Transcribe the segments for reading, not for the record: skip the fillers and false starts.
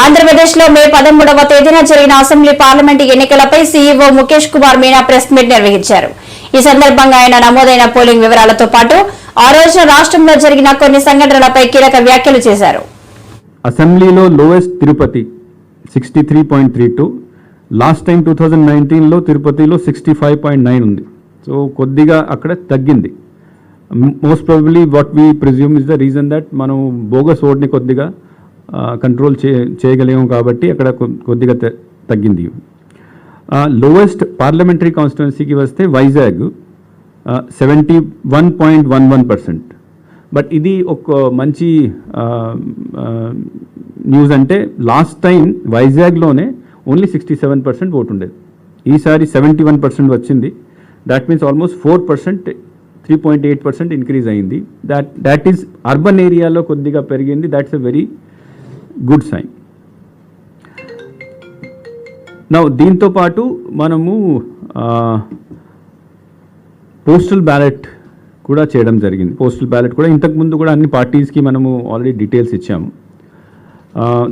ఆంధ్రప్రదేశ్లో మే 13వ తేదీన జరిగిన అసెంబ్లీ పార్లమెంటు ఎన్నికలపై CEO Mukesh Kumar Meena press meet నిర్వహించారు. ఈ సందర్భంగా ఆయన నమోదైన పోలింగ్ వివరాలతో పాటు ఆ రోజున రాష్ట్రంలో జరిగిన కొన్ని సంఘటనలపై కీలక వ్యాఖ్యలు చేశారు. అసెంబ్లీలో లోయెస్ట్ తిరుపతి 63.32, లాస్ట్ టైం 2019లో తిరుపతిలో 65.9 ఉంది. సో కొద్దిగా అక్కడ తగ్గింది. Most probably what we presume is the reason that మనం బోగస్ ఓట్ని కొద్దిగా కంట్రోల్ చేయగలిగాము కాబట్టి అక్కడ కొద్దిగా తగ్గింది. లోవెస్ట్ పార్లమెంటరీ కాన్స్టిట్యున్సీకి వస్తే వైజాగ్ 71.11%. బట్ ఇది ఒక మంచి న్యూస్. అంటే లాస్ట్ టైం వైజాగ్లోనే ఓన్లీ 67% ఓటు ఉండేది, ఈసారి 71% వచ్చింది. దాట్ మీన్స్ ఆల్మోస్ట్ 4%, 3.8% ఇంక్రీజ్ అయింది. దాట్ ఈస్ అర్బన్ ఏరియాలో కొద్దిగా పెరిగింది. That's a very good sign. Now దీంతో పాటు మనము పోస్టల్ బ్యాలెట్ కూడా చేయడం జరిగింది. పోస్టల్ బ్యాలెట్ కూడా ఇంతకుముందు కూడా అన్ని పార్టీస్కి మనము ఆల్రెడీ డీటెయిల్స్ ఇచ్చాము.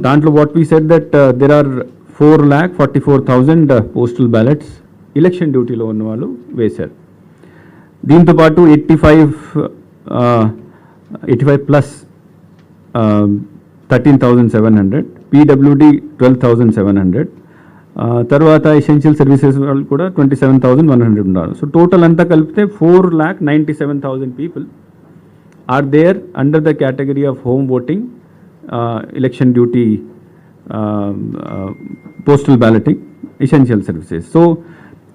దాంట్లో what we said that there are 4,44,000 postal ballots election డ్యూటీలో ఉన్న వాళ్ళు వేశారు. దీంతో పాటు 85 ప్లస్ 13,700, పీడబ్ల్యూడి 12,700, తర్వాత ఎసెన్షియల్ సర్వీసెస్ వాళ్ళు కూడా 27,100 ఉన్నారు. సో టోటల్ అంతా కలిపితే 4,97,000 people are there under the category of home voting, election duty, postal balloting, essential services. So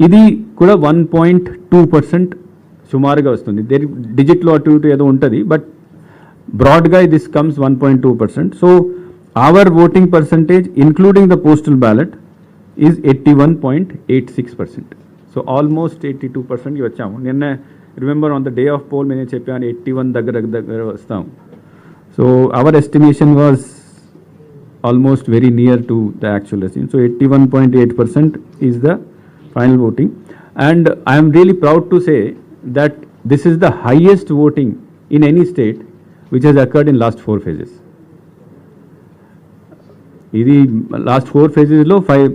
ఇది కూడా 1.2% సుమారుగా వస్తుంది. డిజిట్లో అటు ఇటు ఏదో ఉంటుంది, బట్ బ్రాడ్గా this comes 1.2%. So our voting percentage including the postal ballot is 81.86%. So almost 82% వచ్చాము. నిన్న remember on the day of poll నేను చెప్పాను 81 దగ్గర వస్తాము. So our estimation was almost very near to the actual estimate. So 81.8% is the final voting, and I am really proud to say that this is the highest voting in any state which has occurred in last 4 phases. ఇది last 4 phases-లో 5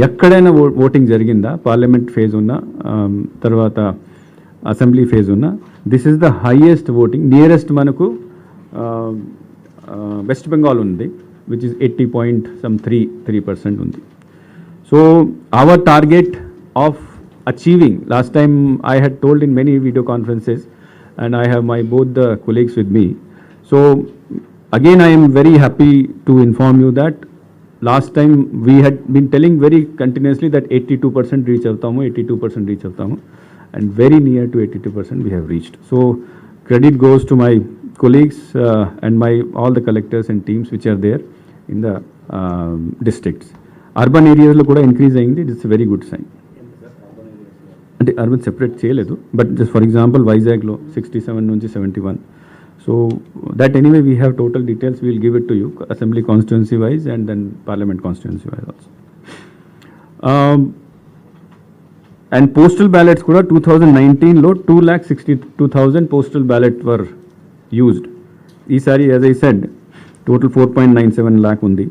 ఎక్కడైనా voting జరిగిందా, parliament phase ఉన్నా తర్వాత assembly phase ఉన్నా, this is the highest voting. Nearest మనకు west Bengal ఉంది, which is 80.3% ఉంది. So our target of achieving, last time I had told in many video conferences and I have my both the colleagues with me. So again I am very happy to inform you that last time we had been telling very continuously that 82% reach avtamu, 82% reach avtamu, and very near to 82% we have reached. So credit goes to my colleagues and my all the collectors and teams which are there in the districts. Urban areas lo kuda increase ayindi. It's a very good sign. అంటే urban separate చేయలేదు, but just for example వైజాగ్లో 67 నుంచి 71. So that anyway we have total details, we'll give it to you assembly constituency wise and then parliament constituency wise also. And postal ballots కూడా 2019లో 2,62,000 postal ballot were used. ఈసారి as I said total 4.97 lakh ఉంది.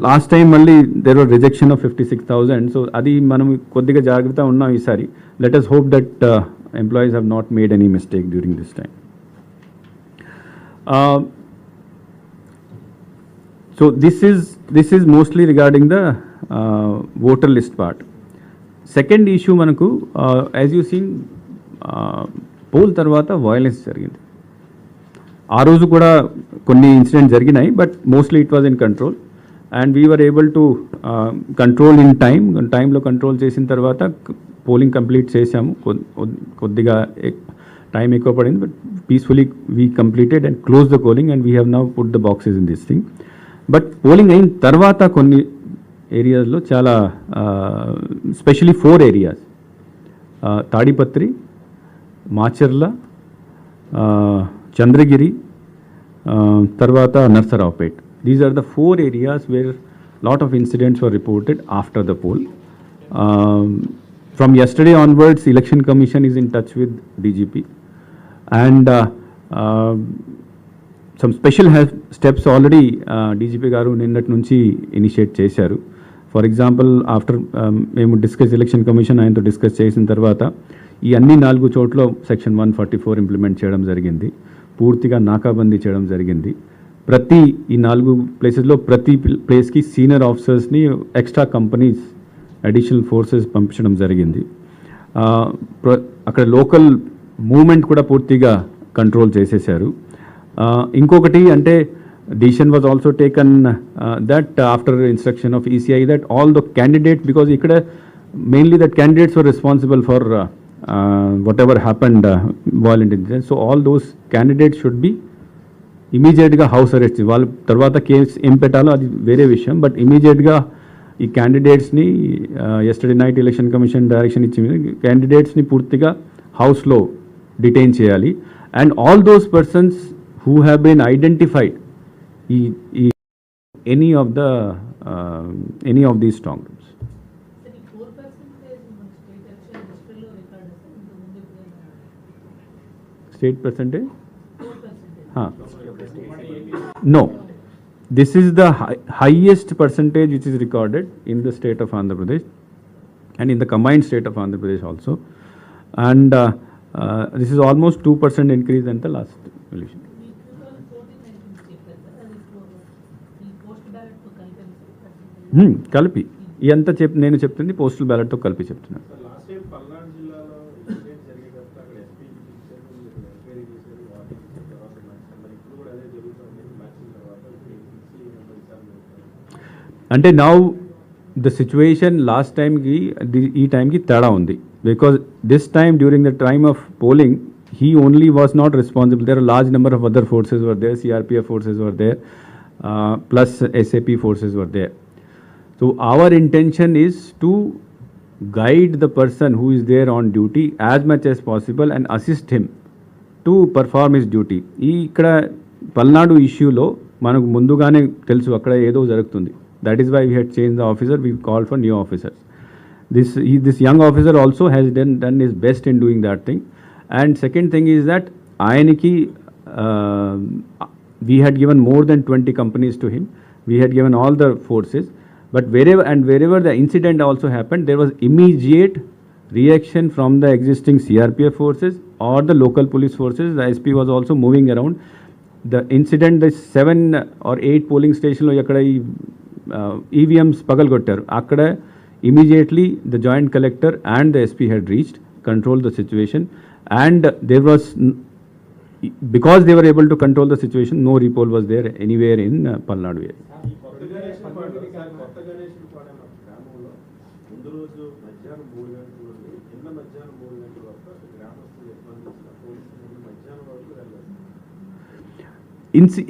Last time మళ్ళీ there were rejection of 56,000. So అది మనం కొద్దిగా జాగ్రత్త ఉన్నాం ఈసారి. Let us hope that employees have not made any mistake during this time. So this is mostly regarding the voter list part. Second issue మనకు as you seen pole తర్వాత violence జరిగింది. ఆ రోజు కూడా కొన్ని ఇన్సిడెంట్ జరిగినాయి, but mostly it was in control. And we were able to control in టైంలో control చేసిన తర్వాత పోలింగ్ కంప్లీట్ చేసాము. కొద్దిగా టైం ఎక్కువ పడింది, but peacefully we completed and close the polling and we have now put the boxes in this thing. But polling అయిన తర్వాత కొన్ని ఏరియాస్లో చాలా స్పెషలీ 4 areas, తాడిపత్రి, మాచర్ల, చంద్రగిరి, తర్వాత Narasaraopet. These are the 4 areas where lot of incidents were reported after the poll. From yesterday onwards, Election Commission is in touch with DGP, and some special steps already DGP గారు నిన్నటి నుంచి initiate చేశారు. For example after మేము election commission ఆయనతో discuss చేసిన తర్వాత ఈ అన్ని 4 చోట్ల సెక్షన్ 144 ఇంప్లిమెంట్ చేయడం జరిగింది. పూర్తిగా నాకాబందీ చేయడం జరిగింది. ఈ 4 ప్లేసెస్లో ప్రతి ప్లేస్కి సీనియర్ ఆఫీసర్స్ని ఎక్స్ట్రా కంపెనీస్ అడిషనల్ ఫోర్సెస్ పంపించడం జరిగింది. అక్కడ లోకల్ మూవ్మెంట్ కూడా పూర్తిగా కంట్రోల్ చేసేశారు. ఇంకొకటి అంటే decision was also taken that after instruction of ECI that all the candidates, because ikkada mainly that candidates were responsible for whatever happened violent incidents, so all those candidates should be immediate ga house arrest. వాళ్ళ తర్వాత case ఏం పెట్టాలో అది వేరే విషయం, but ఇమీడియట్గా ఈ క్యాండిడేట్స్ని yesterday night election commission direction ఇచ్చింది, క్యాండిడేట్స్ని పూర్తిగా హౌస్లో డిటైన్ చేయాలి. And all those persons who have been identified any of these strong rooms. State percentage? No. This is the highest percentage which is recorded in the state of Andhra Pradesh and in the combined state of Andhra Pradesh also. And this is almost 2% increase in the last election. కలిపి ఎంత నేను చెప్తుంది postal బ్యాలెట్తో కలిపి చెప్తున్నాను. అంటే now the situation last టైంకి ఈ టైంకి తేడా ఉంది. Because this time during the time of polling he only was not responsible. There are a large number of other forces were there, CRPF forces were there, plus SAP forces were there. So our intention is to guide the person who is there on duty as much as possible and assist him to perform his duty. ఇక్కడ పల్నాడు ఇష్యూలో మనకు ముందుగానే తెలుసు అక్కడ ఏదో జరుగుతుంది. That is why we had changed the officer, we called for new officers. This young officer also has done his best in doing that thing. And second thing is that ayaniki we had given more than 20 companies to him. We had given all the forces. But wherever the incident also happened, there was immediate reaction from the existing CRPF forces or the local police forces. The SP was also moving around. The incident, the 7 or 8 polling station lo yakada EVMs pagalgottaru. Akkada immediately the joint collector and the SP had reached, controlled the situation, and there was, because they were able to control the situation, no repoll was there anywhere in Palnadu area.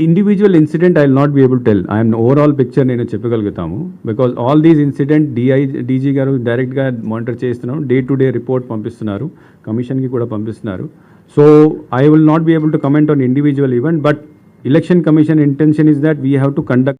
Individual incident I will not be able to tell. I am overall picture నేను చెప్పగలుగుతాము, because all these incident DG గారు డైరెక్ట్గా monitor చేస్తున్నాము, day to day report పంపిస్తున్నారు, కమిషన్కి కూడా పంపిస్తున్నారు. So I will not be able to comment on individual event, but election commission intention is that we have to conduct